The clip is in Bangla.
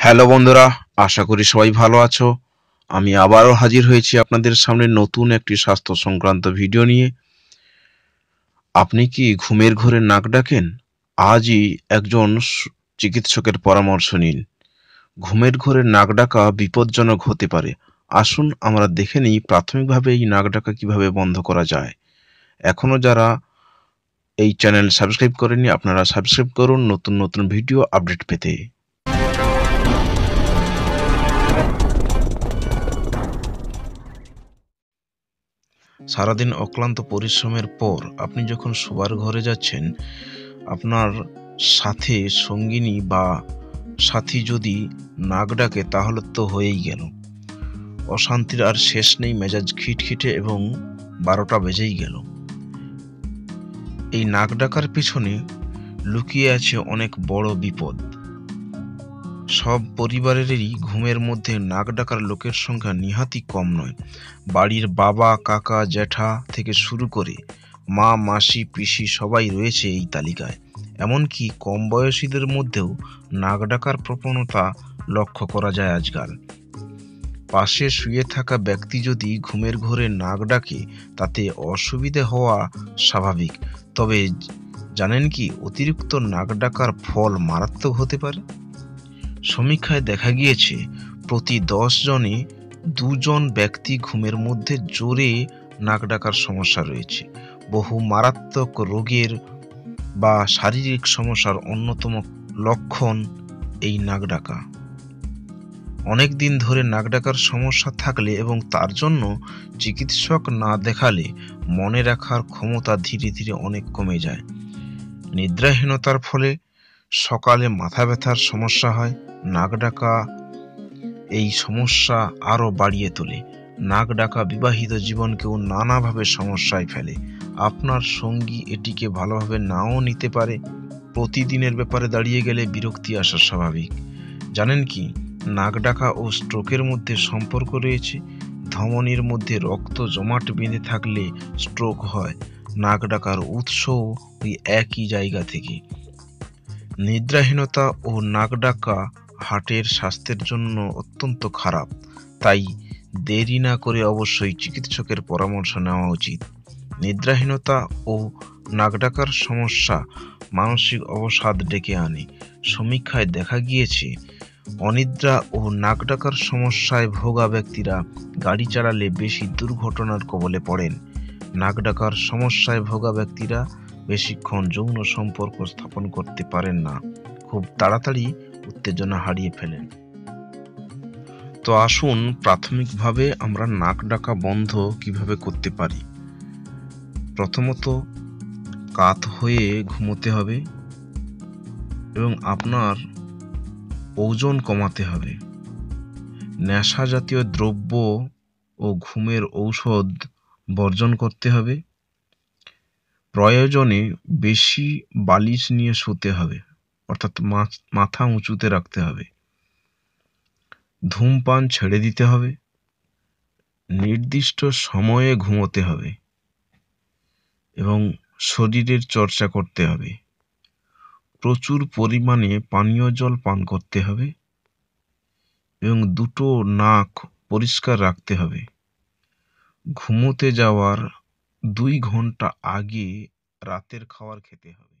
হ্যালো বন্ধুরা, আশা করি সবাই ভালো আছো। আমি আবারও হাজির হয়েছি আপনাদের সামনে নতুন একটি স্বাস্থ্য সংক্রান্ত ভিডিও নিয়ে। আপনি কি ঘুমের ঘোরে নাক ডাকেন? আজই একজন চিকিৎসকের পরামর্শ নিন। ঘুমের ঘোরে নাক ডাকা বিপজ্জনক হতে পারে। আসুন আমরা দেখে নিই প্রাথমিকভাবে এই নাক ডাকা কিভাবে বন্ধ করা যায়। এখনও যারা এই চ্যানেল সাবস্ক্রাইব করেননি, আপনারা সাবস্ক্রাইব করুন নতুন নতুন ভিডিও আপডেট পেতে। সারাদিন অক্লান্ত পরিশ্রমের পর আপনি যখন শোবার ঘরে যাচ্ছেন, আপনার সাথে সঙ্গিনী বা সাথী যদি নাক ডাকে তাহলে তো হয়েই গেল। অশান্তির আর শেষ নেই, মেজাজ খিটখিটে এবং 12টা বেজেই গেল। এই নাক ডাকার পিছনে লুকিয়ে আছে অনেক বড় বিপদ। সব পরিবারেরই ঘুমের মধ্যে নাক ডাকার লোকের সংখ্যা নিহাতই কম নয়। বাড়ির বাবা, কাকা, জ্যাঠা থেকে শুরু করে মা, মাসি, পিসি সবাই রয়েছে এই তালিকায়। এমনকি কম বয়সীদের মধ্যেও নাক ডাকার প্রবণতা লক্ষ্য করা যায় আজকাল। পাশে শুয়ে থাকা ব্যক্তি যদি ঘুমের ঘোরে নাক ডাকে তাতে অসুবিধে হওয়া স্বাভাবিক। তবে জানেন কি, অতিরিক্ত নাক ডাকার ফল মারাত্মক হতে পারে। সমীক্ষায় দেখা গিয়েছে প্রতি 10 জনে 2 জন ব্যক্তি ঘুমের মধ্যে জোরে নাক ডাকার সমস্যা রয়েছে। বহু মারাত্মক রোগের বা শারীরিক সমস্যার অন্যতম লক্ষণ এই নাক ডাকা। অনেক দিন ধরে নাক ডাকার সমস্যা থাকলে এবং তার জন্য চিকিৎসক না দেখালে মনে রাখার ক্ষমতা ধীরে ধীরে অনেক কমে যায়। নিদ্রাহীনতার ফলে সকালে মাথা ব্যথার সমস্যা হয়। নাক ডাকা এই সমস্যা আরও বাড়িয়ে তোলে। নাক ডাকা বিবাহিত জীবনকেও নানাভাবে সমস্যায় ফেলে। আপনার সঙ্গী এটিকে ভালোভাবে নাও নিতে পারে। প্রতিদিনের ব্যাপারে দাঁড়িয়ে গেলে বিরক্তি আসা স্বাভাবিক। জানেন কি, নাক ডাকা ও স্ট্রোকের মধ্যে সম্পর্ক রয়েছে। ধমনীর মধ্যে রক্ত জমাট বেঁধে থাকলে স্ট্রোক হয়। নাক ডাকার উৎসও ওই একই জায়গা থেকে। নিদ্রাহীনতা ও নাক ডাকা হার্টের স্বাস্থ্যের জন্য অত্যন্ত খারাপ। তাই দেরি না করে অবশ্যই চিকিৎসকের পরামর্শ নেওয়া উচিত। নিদ্রাহীনতা ও নাক ডাকার সমস্যা মানসিক অবসাদ ডেকে আনে। সমীক্ষায় দেখা গিয়েছে অনিদ্রা ও নাক ডাকার সমস্যায় ভোগা ব্যক্তিরা গাড়ি চালালে বেশি দুর্ঘটনার কবলে পড়েন। নাক ডাকার সমস্যায় ভোগা ব্যক্তিরা বেশিক্ষণ যৌন সম্পর্ক স্থাপন করতে পারেন না, খুব তাড়াতাড়ি উত্তেজনা হারিয়ে ফেলেন। তো আসুন প্রাথমিকভাবে আমরা নাক ডাকা বন্ধ কিভাবে করতে পারি। প্রথমত, কাত হয়ে ঘুমোতে হবে এবং আপনার ওজন কমাতে হবে। নেশা জাতীয় দ্রব্য ও ঘুমের ঔষধ বর্জন করতে হবে। প্রয়োজনে বেশি বালিশ নিয়ে শুতে হবে, অর্থাৎ মাথা উঁচুতে রাখতে হবে। ধূমপান ছেড়ে দিতে হবে। নির্দিষ্ট সময়ে ঘুমোতে হবে এবং শরীরের চর্চা করতে হবে। প্রচুর পরিমাণে পানীয় জল পান করতে হবে এবং দুটো নাক পরিষ্কার রাখতে হবে। ঘুমোতে যাওয়ার 2 ঘন্টা আগে রাতের খাবার খেতে হবে।